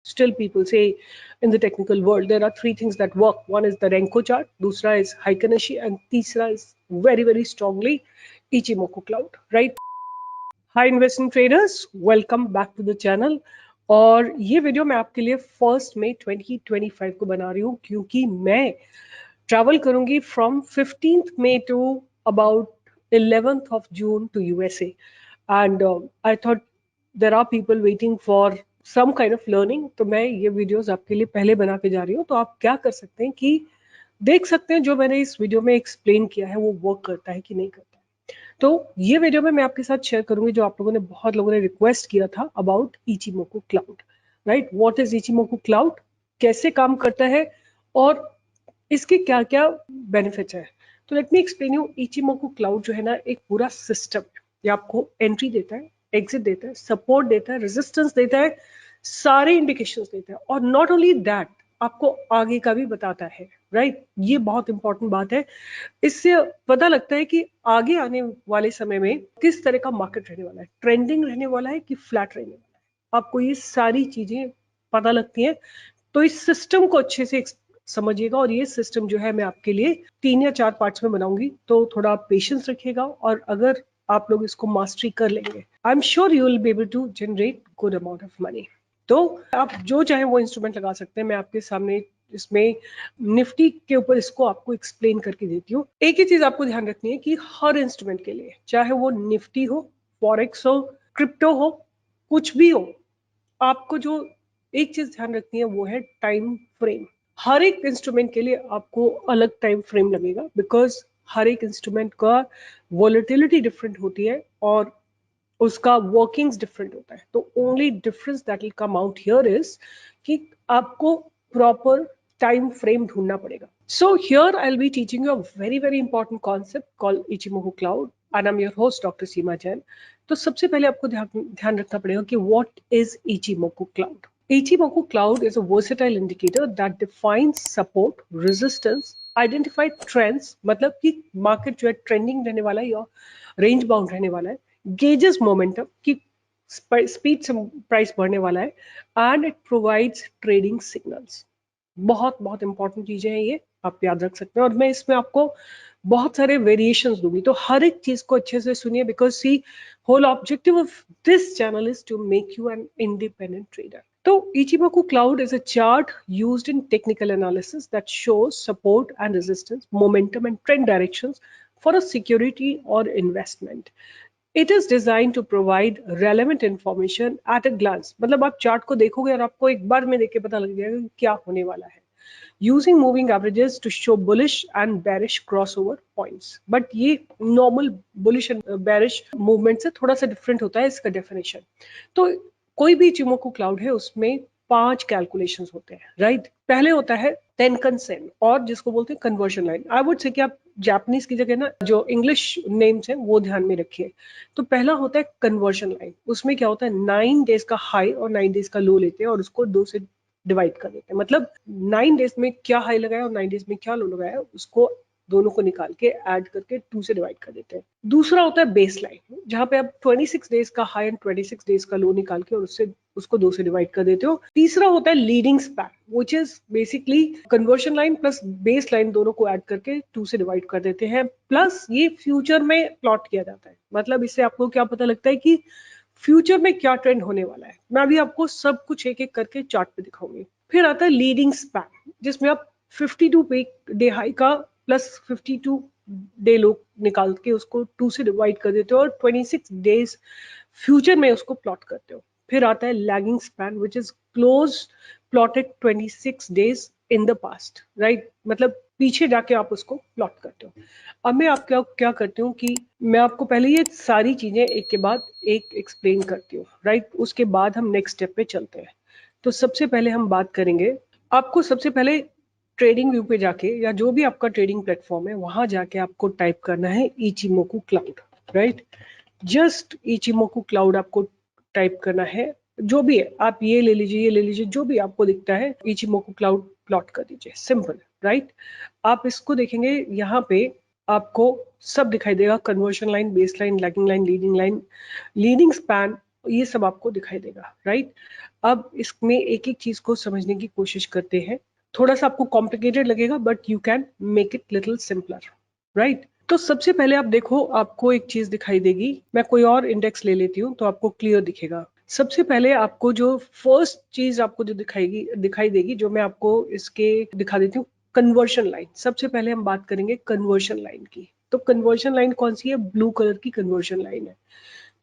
Still people say in the technical world there are three things that work. One is the Renko chart, दूसरा is Heiken Ashi, and तीसरा is very strongly Ichimoku cloud, right? Hi investment traders, welcome back to the channel. और ये video मैं आपके लिए 1 मई 2025 को बना रही हूँ क्योंकि मैं ट्रैवल करूंगी from 15th May to about 11th of June to USA, and I thought there are people waiting for some kind of learning. तो मैं ये वीडियोस आपके लिए पहले बना के जा रही हूँ. तो आप क्या कर सकते हैं कि देख सकते हैं जो मैंने इस वीडियो में एक्सप्लेन किया है वो वर्क करता है कि नहीं करता है. तो ये वीडियो में मैं आपके साथ शेयर करूंगी जो आप लोगों ने बहुत लोगों ने रिक्वेस्ट किया था about Ichimoku cloud. Right, what is Ichimoku cloud, कैसे काम करता है और इसके क्या क्या बेनिफिट्स है. तो let me explain you. Ichimoku cloud जो है ना एक पूरा सिस्टम है. ये आपको एंट्री देता है, एग्जिट देता है, सपोर्ट देता है, रेजिस्टेंस देता है, सारे इंडिकेशंस देता है. और नॉट ओनली दैट, आपको आगे का भी बताता है. राइट, ये बहुत इंपॉर्टेंट बात है. इससे पता लगता है कि आगे आने वाले समय में किस तरह का मार्केट रहने वाला है, ट्रेंडिंग रहने वाला है कि फ्लैट रहने वाला है. आपको ये सारी चीजें पता लगती हैं. तो इस सिस्टम को अच्छे से समझिएगा. और ये सिस्टम जो है मैं आपके लिए 3 या 4 पार्ट्स में बनाऊंगी. तो थोड़ा पेशेंस रखिएगा और अगर आप लोग इसको मास्टरी कर लेंगे, I am sure you will be able to generate good amount of money. तो आप जो चाहे वो इंस्ट्रूमेंट लगा सकते हैं. मैं आपके सामने इसमें निफ्टी के ऊपर इसको आपको एक्सप्लेन करके देती हूँ. एक ही चीज आपको ध्यान रखनी है कि हर इंस्ट्रूमेंट के लिए, चाहे वो निफ्टी हो, फॉरेक्स हो, क्रिप्टो हो, कुछ भी हो, आपको जो एक चीज ध्यान रखनी है वो है टाइम फ्रेम. हर एक इंस्ट्रूमेंट के लिए आपको अलग टाइम फ्रेम लगेगा बिकॉज हर एक इंस्ट्रूमेंट का वॉलेटिलिटी डिफरेंट होती है और उसका वर्किंग्स डिफरेंट होता है. तो only difference that will come out here is कि आपको प्रॉपर टाइम फ्रेम ढूंढना पड़ेगा. So here I will be teaching you a very important concept called Ichimoku cloud and I am your host doctor Seema Jain. तो सबसे पहले आपको ध्यान रखना पड़ेगा कि what is Ichimoku cloud. Ichimoku cloud is a versatile indicator that defines support, resistance, identify trends, मतलब कि मार्केट जो है ट्रेंडिंग रहने वाला है या रेंज बाउंड रहने वाला है, गेजेस मोमेंटम कि स्पीड से प्राइस बढ़ने वाला है, and it provides trading signals. बहुत इंपॉर्टेंट चीजें हैं ये, आप याद रख सकते हैं. और मैं इसमें आपको बहुत सारे वेरिएशंस दूंगी. तो हर एक चीज को अच्छे से सुनिए because the whole objective of this channel is to make you an independent trader. So Ichimoku Cloud is a chart used in technical analysis that shows support and resistance, momentum and trend directions for a security or investment. It is designed to provide relevant information at a glance. मतलब आप chart को देखोगे और आपको एक बार में देख के पता लग जाएगा कि क्या होने वाला है. Using moving averages to show bullish and bearish crossover points. But ये normal bullish and bearish movement से थोड़ा सा different होता है इसका definition. तो कोई भी इचिमोकू क्लाउड है उसमें 5 कैलकुलेशंस होते हैं. राइट, पहले होता है टेनकन सेन और जिसको बोलते हैं conversion line. I would say कि आप जापानीज की जगह ना जो इंग्लिश नेम्स हैं वो ध्यान में रखिए. तो पहला होता है कन्वर्जन लाइन. उसमें क्या होता है, 9 डेज का हाई और 9 डेज का लो लेते हैं और उसको 2 से डिवाइड कर देते हैं. मतलब 9 डेज में क्या हाई लगाया और 9 डेज में क्या लो लगाया उसको दोनों को निकाल के ऐड करके 2 से डिवाइड कर देते हैं. दूसरा होता है बेस लाइन, जहां पे आप 26 डेज का हाई एंड 26 डेज का लो निकाल के और उसको 2 से डिवाइड कर देते हो. तीसरा होता है leading span which is basically conversion line plus base line दोनों को ऐड करके 2 से डिवाइड कर देते हैं. प्लस ये फ्यूचर में प्लॉट किया जाता है. मतलब इससे आपको क्या पता लगता है कि फ्यूचर में क्या ट्रेंड होने वाला है. मैं अभी आपको सब कुछ एक एक करके चार्ट पे दिखाऊंगी. फिर आता है लीडिंग स्पैन जिसमें आप 52 डे हाई का प्लस 52 डे लो निकाल के उसको 2 से डिवाइड कर देते हो और 26 डेज फ्यूचर में उसको प्लॉट करते हो. फिर आता है lagging span which is close plotted 26 days in the past. Right, मतलब पीछे जाके आप उसको प्लॉट करते हो. अब मैं आप क्या करती हूँ कि मैं आपको पहले ये सारी चीजें एक के बाद एक एक्सप्लेन करती हूँ. राइट, उसके बाद हम नेक्स्ट स्टेप पे चलते हैं. तो सबसे पहले हम बात करेंगे, आपको सबसे पहले ट्रेडिंग व्यू पे जाके या जो भी आपका ट्रेडिंग प्लेटफॉर्म है वहां जाके आपको टाइप करना है Ichimoku cloud. Right, just Ichimoku cloud आपको टाइप करना है. जो भी है आप ये ले लीजिए जो भी आपको दिखता है इचिमोकू क्लाउड प्लॉट कर दीजिए. सिंपल. राइट, आप इसको देखेंगे यहाँ पे आपको सब दिखाई देगा, conversion line, base line, lagging line, leading line, leading span, ये सब आपको दिखाई देगा, राइट। अब इसमें एक एक चीज को समझने की कोशिश करते हैं। थोड़ा सा आपको कॉम्प्लिकेटेड लगेगा but you can make it little simpler, right. तो सबसे पहले आप देखो, आपको एक चीज दिखाई देगी। मैं कोई और इंडेक्स ले लेती हूँ तो आपको क्लियर दिखेगा। सबसे पहले आपको जो फर्स्ट चीज आपको जो दिखाई देगी, जो मैं आपको इसके दिखा देती हूँ, कन्वर्शन लाइन। सबसे पहले हम बात करेंगे कन्वर्शन लाइन की। तो कन्वर्शन लाइन कौन सी है? ब्लू कलर की कन्वर्शन लाइन है।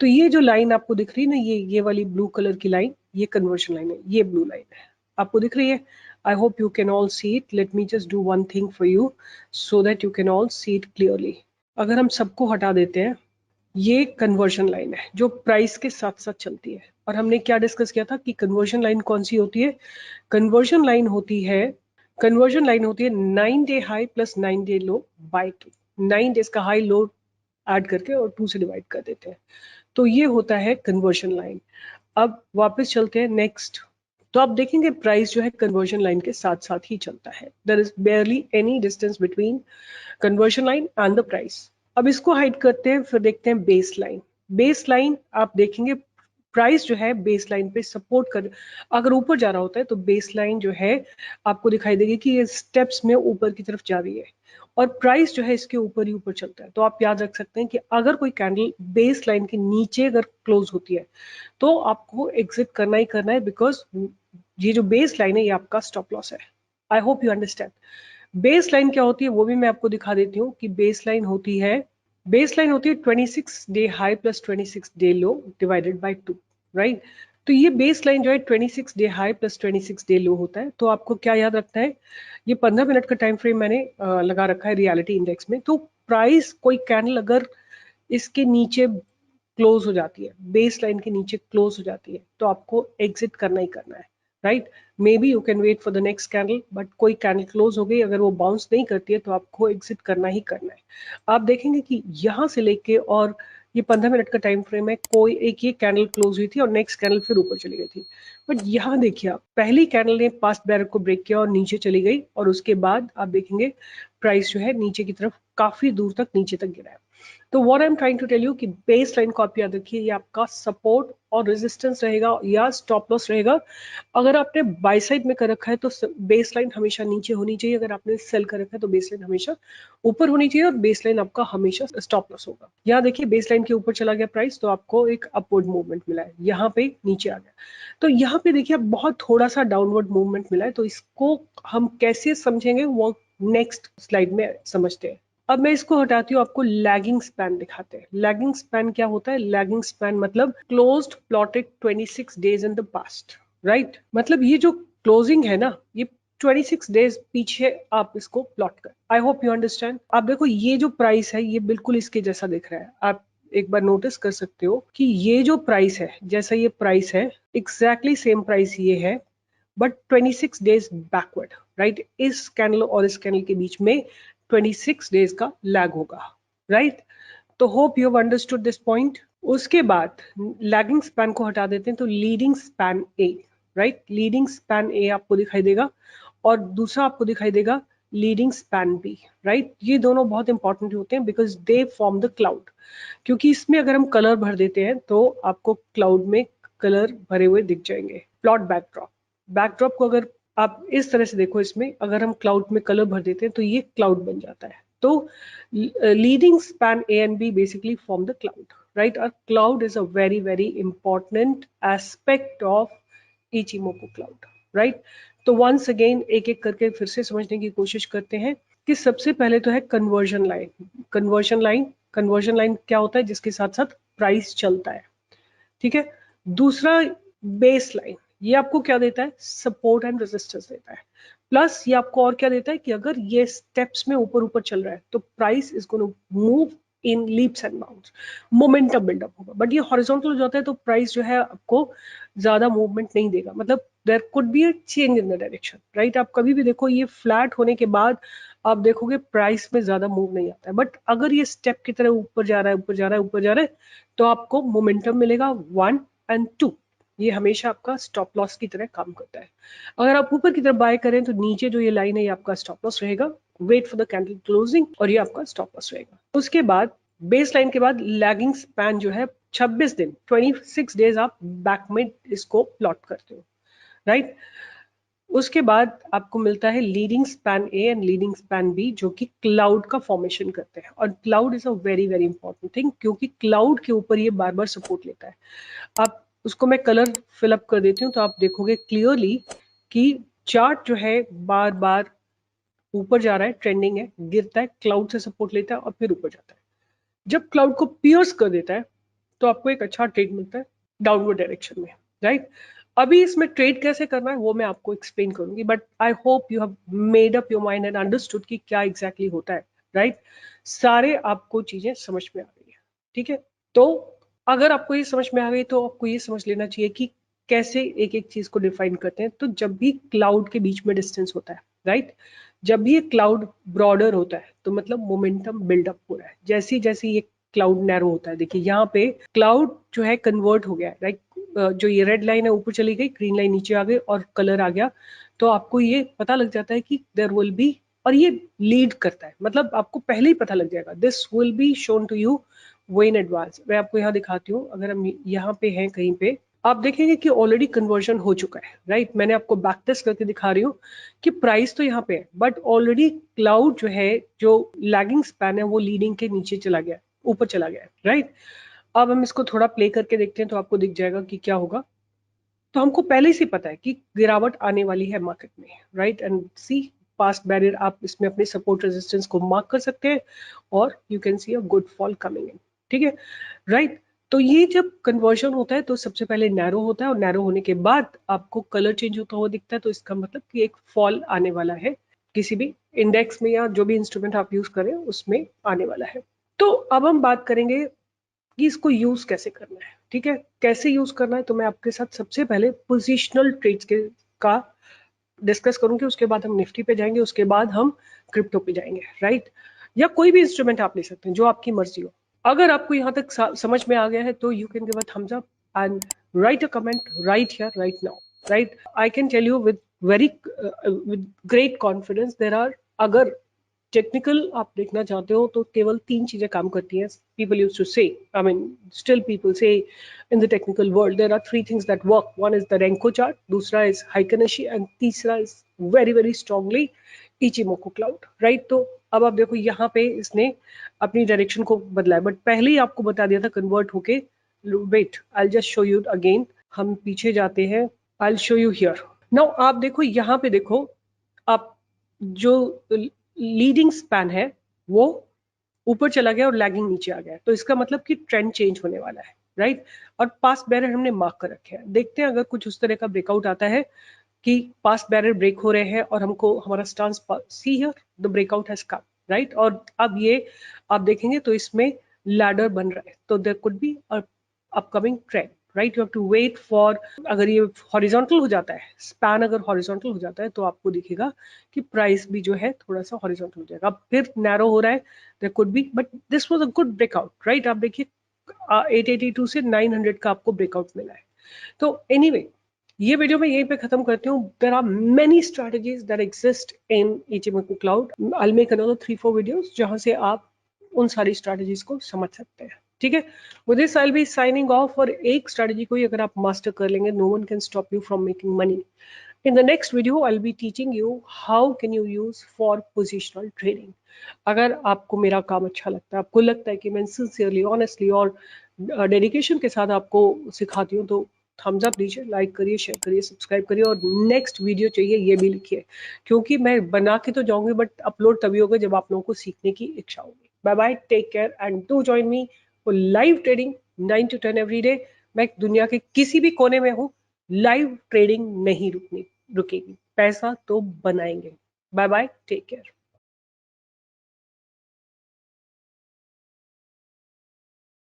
तो ये जो लाइन आपको दिख रही है ना, ये वाली ब्लू कलर की लाइन, ये कन्वर्शन लाइन है, ये ब्लू लाइन है, आपको दिख रही है। I hope you can all see it. Let me just do one thing for you so that you can all see it clearly. अगर हम सबको हटा देते हैं, ये कन्वर्शन लाइन है जो प्राइस के साथ साथ चलती है। और हमने क्या डिस्कस किया था कि कन्वर्शन लाइन कौन सी होती है? कन्वर्शन लाइन होती है, कन्वर्जन लाइन होती है 9 day high plus 9 day low by 2। 9 days का हाई लो ऐड करके और 2 से डिवाइड कर देते हैं, तो ये होता है कन्वर्जन लाइन। अब वापस चलते हैं नेक्स्ट। तो आप देखेंगे प्राइस जो है कन्वर्जन लाइन के साथ साथ ही चलता है। There is barely any distance between conversion line and the price. अब इसको हाइड करते हैं, फिर देखते हैं बेस लाइन। बेस लाइन आप देखेंगे प्राइस जो है बेस लाइन पे सपोर्ट कर, अगर ऊपर जा रहा होता है तो बेस लाइन जो है आपको दिखाई देगी कि ये स्टेप्स में ऊपर की तरफ जा रही है, और प्राइस जो है इसके ऊपर ही ऊपर चलता है। तो आप याद रख सकते हैं कि अगर कोई कैंडल बेस लाइन के नीचे अगर क्लोज होती है तो आपको एग्जिट करना ही करना है, बिकॉज ये जो बेस लाइन है ये आपका स्टॉप लॉस है। I hope you understand. Base line क्या होती है वो भी मैं आपको दिखा देती हूँ कि बेस लाइन होती है 26 day high plus 26 day low divided by 2, right. तो ये बेस लाइन जो है 26 डे हाई प्लस 26 डे लो होता है। तो आपको क्या याद रखना है, ये 15 मिनट का टाइम फ्रेम मैंने लगा रखा है रियलिटी इंडेक्स में। तो प्राइस कोई कैंडल अगर इसके नीचे क्लोज हो जाती है, बेस लाइन के नीचे क्लोज हो जाती है, तो आपको एग्जिट करना ही करना है, right. Maybe you can wait for the next candle, but कोई कैंडल क्लोज हो गई, अगर वो बाउंस नहीं करती है तो आपको एग्जिट करना ही करना है। आप देखेंगे कि यहाँ से लेके और ये 15 मिनट का टाइम फ्रेम है, कोई एक ये कैंडल क्लोज हुई थी और नेक्स्ट कैंडल फिर ऊपर चली गई थी। बट यहाँ देखिए आप, पहली कैंडल ने पास्ट बैरर को ब्रेक किया और नीचे चली गई, और उसके बाद आप देखेंगे प्राइस जो है नीचे की तरफ काफी दूर तक नीचे तक गिरा है। तो what I am trying to tell you कि बेस लाइन को आप याद रखिए, ये आपका सपोर्ट और रेजिस्टेंस रहेगा या स्टॉप लॉस रहेगा। अगर आपने बाय साइड में कर रखा है तो बेस लाइन हमेशा नीचे होनी चाहिए, अगर आपने सेल कर रखा है तो बेस लाइन हमेशा ऊपर होनी चाहिए, और बेस लाइन आपका हमेशा स्टॉप लॉस होगा। यहाँ देखिए बेस लाइन के ऊपर चला गया प्राइस तो आपको एक अपवर्ड मूवमेंट मिला है, यहाँ पे नीचे आ गया। तो यहाँ पे देखिए बहुत थोड़ा सा डाउनवर्ड मूवमेंट मिला है। तो इसको हम कैसे समझेंगे वो नेक्स्ट स्लाइड में समझते हैं। अब मैं इसको हटाती हूँ, आपको लैगिंग स्पैन दिखाते हैं। लैगिंग स्पैन क्या होता है? लैगिंग स्पैन मतलब closed plotted 26 days in the past, right. मतलब ये जो क्लोजिंग है ना, ये 26 डेज पीछे आप इसको प्लॉट कर। I hope you understand. आप देखो ये जो प्राइस है ये बिल्कुल इसके जैसा दिख रहा है। आप एक बार नोटिस कर सकते हो कि ये जो प्राइस है, जैसा ये प्राइस है एग्जैक्टली सेम प्राइस ये है, बट 26 डेज बैकवर्ड, राइट। इस कैंडल और इस कैंडल के बीच में 26 डेज का लैग होगा, राइट। तो hope you have understood this point. उसके बाद लैगिंग स्पैन को हटा देते हैं तो लीडिंग स्पैन ए, राइट। लीडिंग स्पैन ए आपको दिखाई देगा, और दूसरा आपको दिखाई देगा लीडिंग स्पैन बी, राइट। ये दोनों बहुत इंपॉर्टेंट होते हैं because they form the cloud. क्योंकि इसमें अगर हम कलर भर देते हैं तो आपको क्लाउड में कलर भरे हुए दिख जाएंगे। प्लॉट बैकड्रॉप, बैकड्रॉप को अगर आप इस तरह से देखो, इसमें अगर हम क्लाउड में कलर भर देते हैं तो ये क्लाउड बन जाता है। तो leading span A and B basically form the cloud, right. और cloud is a very very important aspect of Ichimoku cloud, right. तो वंस अगेन एक एक करके फिर से समझने की कोशिश करते हैं कि सबसे पहले तो है कन्वर्जन लाइन। कन्वर्जन लाइन क्या होता है? जिसके साथ साथ प्राइस चलता है, ठीक है। दूसरा बेस लाइन, ये आपको क्या देता है? सपोर्ट एंड रेजिस्टेंस देता है। प्लस ये आपको और क्या देता है कि अगर ये स्टेप्स में ऊपर ऊपर चल रहा है तो price is going to move in leaps and bounds, momentum buildup होगा। बट ये हॉरिजॉन्टल हो जाता है तो प्राइस जो है आपको ज्यादा मूवमेंट नहीं देगा, मतलब there could be a change in the direction, right. आप कभी भी देखो ये फ्लैट होने के बाद आप देखोगे प्राइस में ज्यादा मूव नहीं आता है, बट अगर ये स्टेप की तरह ऊपर जा रहा है ऊपर जा रहा है ऊपर जा रहा है तो आपको मोमेंटम मिलेगा 1 एंड 2। ये हमेशा आपका स्टॉप लॉस की तरह काम करता है। अगर आप ऊपर की तरफ बाय करें तो नीचे जो ये लाइन है ये आपका स्टॉप लॉस रहेगा, wait for the candle closing, और ये आपका स्टॉप लॉस रहेगा। उसके बाद बेस लाइन के बाद लैगिंग स्पैन जो है 26 दिन 26 डेज आप बैक में इसको प्लॉट करते हो, राइट। उसके बाद आपको मिलता है leading span A and leading span B, जो कि क्लाउड का फॉर्मेशन करते हैं। और cloud is a very very important thing, क्योंकि क्लाउड के ऊपर ये बार बार सपोर्ट लेता है। आप उसको मैं कलर फिलअप कर देती हूँ तो आप देखोगे क्लियरली कि चार्ट जो है बार बार ऊपर जा रहा है, ट्रेंडिंग है, गिरता है, क्लाउड से सपोर्ट लेता है और फिर ऊपर जाता है। जब क्लाउड को पियर्स कर देता है तो आपको एक अच्छा ट्रेड मिलता है डाउनवर्ड डायरेक्शन में, राइट। अभी इसमें ट्रेड कैसे करना है वो मैं आपको एक्सप्लेन करूंगी, but I hope you have made up your mind and understood कि क्या एग्जैक्टली होता है, राइट। सारे आपको चीजें समझ में आ गई है, ठीक है। तो अगर आपको ये समझ में आ गई तो आपको ये समझ लेना चाहिए कि कैसे एक एक चीज को डिफाइन करते हैं। तो जब भी क्लाउड के बीच में डिस्टेंस होता है, राइट, जब भी ये क्लाउड ब्रॉडर होता है तो मतलब मोमेंटम बिल्डअप हो रहा है। जैसी जैसी ये क्लाउड नैरो होता है, देखिए यहाँ पे क्लाउड जो है कन्वर्ट हो गया है, राइट। जो ये रेड लाइन है ऊपर चली गई, ग्रीन लाइन नीचे आ गई और कलर आ गया, तो आपको ये पता लग जाता है कि देयर विल बी, और ये लीड करता है, मतलब आपको पहले ही पता लग जाएगा, this will be shown to you way in advance. मैं आपको यहाँ दिखाती हूँ, अगर हम यहाँ पे हैं कहीं पे, आप देखेंगे कि ऑलरेडी कन्वर्जन हो चुका है, राइट। मैंने आपको बैक टेस्ट करके दिखा रही हूँ कि प्राइस तो यहाँ पे है, बट ऑलरेडी क्लाउड जो है, जो लैगिंग स्पैन है, वो लीडिंग के नीचे चला गया, ऊपर चला गया है, राइट। अब हम इसको थोड़ा प्ले करके देखते हैं तो आपको दिख जाएगा कि क्या होगा। तो हमको पहले से पता है कि गिरावट आने वाली है मार्केट में, right. And see past barrier, आप इसमें अपने सपोर्ट रेजिस्टेंस को मार्क कर सकते हैं और you can see a good fall coming in, ठीक है, राइट। तो ये जब कन्वर्जन होता है तो सबसे पहले नैरो होता है, और नैरो होने के बाद आपको कलर चेंज होता हुआ दिखता है, तो इसका मतलब कि एक फॉल आने वाला है किसी भी इंडेक्स में या जो भी इंस्ट्रूमेंट आप यूज करें उसमें आने वाला है। तो अब हम बात करेंगे कि इसको यूज कैसे करना है, ठीक है। कैसे यूज करना है तो मैं आपके साथ सबसे पहले पोजिशनल ट्रेड्स के का डिस्कस करूंगी, उसके बाद हम निफ्टी पे जाएंगे, उसके बाद हम क्रिप्टो पे जाएंगे, राइट। या कोई भी इंस्ट्रूमेंट आप ले सकते हैं जो आपकी मर्जी हो। अगर आपको यहाँ तक समझ में आ गया है तो you can give a thumbs up and write a comment right here right now, right. I can tell you with very with great confidence there are, अगर टेक्निकल आप देखना चाहते हो तो केवल 3 चीजें काम करती हैं। पीपल यूज टू से, I mean still people say in the technical world there are 3 things that work. One is the renko chart, दूसरा इज हाइकनेशी एंड तीसरा is very very strongly ichimoku cloud, right. तो अब आप देखो यहाँ पे इसने अपनी डायरेक्शन को बदला है, बट पहले ही आपको बता दिया था कन्वर्ट होके। Wait, I just show you again. हम पीछे जाते हैं, I show you here. Now आप देखो यहाँ पे, देखो आप, जो लीडिंग स्पैन है वो ऊपर चला गया और लैगिंग नीचे आ गया, तो इसका मतलब कि ट्रेंड चेंज होने वाला है, राइट। और पास्ट बैरियर हमने मार्क कर रखे हैं। देखते हैं अगर कुछ उस तरह का ब्रेकआउट आता है कि पास्ट बैरियर ब्रेक हो रहे हैं और हमको हमारा stance, see here the breakout has come, right. और अब ये आप देखेंगे तो इसमें लैडर बन रहा है, तो there could be upcoming trend, right. You have to wait for, अगर ये हॉरिजॉन्टल हो जाता है, स्पैन अगर हॉरिजॉन्टल हो जाता है तो आपको दिखेगा कि प्राइस भी जो है थोड़ा सा हॉरिजॉन्टल हो जाएगा। अब फिर नैरो हो रहा है, there could be, but this was a good breakout, right. आप देखिए 882 से 900 का आपको ब्रेकआउट मिला है। तो एनीवे, ये वीडियो मैं यहीं पे खत्म करती हूँ। There are many strategies that exist in ichimoku cloud. I will make another 3-4 videos जहां से आप उन सारी स्ट्रेटजीज को समझ सकते हैं, ठीक है। With this I will B signing off. और एक स्ट्रेटजी को ही अगर आप मास्टर कर लेंगे, no one can stop you from making money. In the next video, I'll be teaching you how can you use for positional trading. अगर आपको मेरा काम अच्छा लगता है, आपको लगता है कि मैं सिंसियरली, ऑनेस्टली और डेडिकेशन के साथ आपको सिखाती हूँ, तो थम्स अप दीजिए, लाइक करिए, शेयर करिए, सब्सक्राइब करिए, और नेक्स्ट वीडियो चाहिए ये भी लिखिए, क्योंकि मैं बना के तो जाऊंगी बट अपलोड तभी होगा जब आप लोगों को सीखने की इच्छा होगी। Bye bye, take care and do join me for live trading 9 to 10 every day. मैं दुनिया के किसी भी कोने में हूँ, लाइव ट्रेडिंग नहीं रुकेगी, पैसा तो बनाएंगे। Bye bye, take care.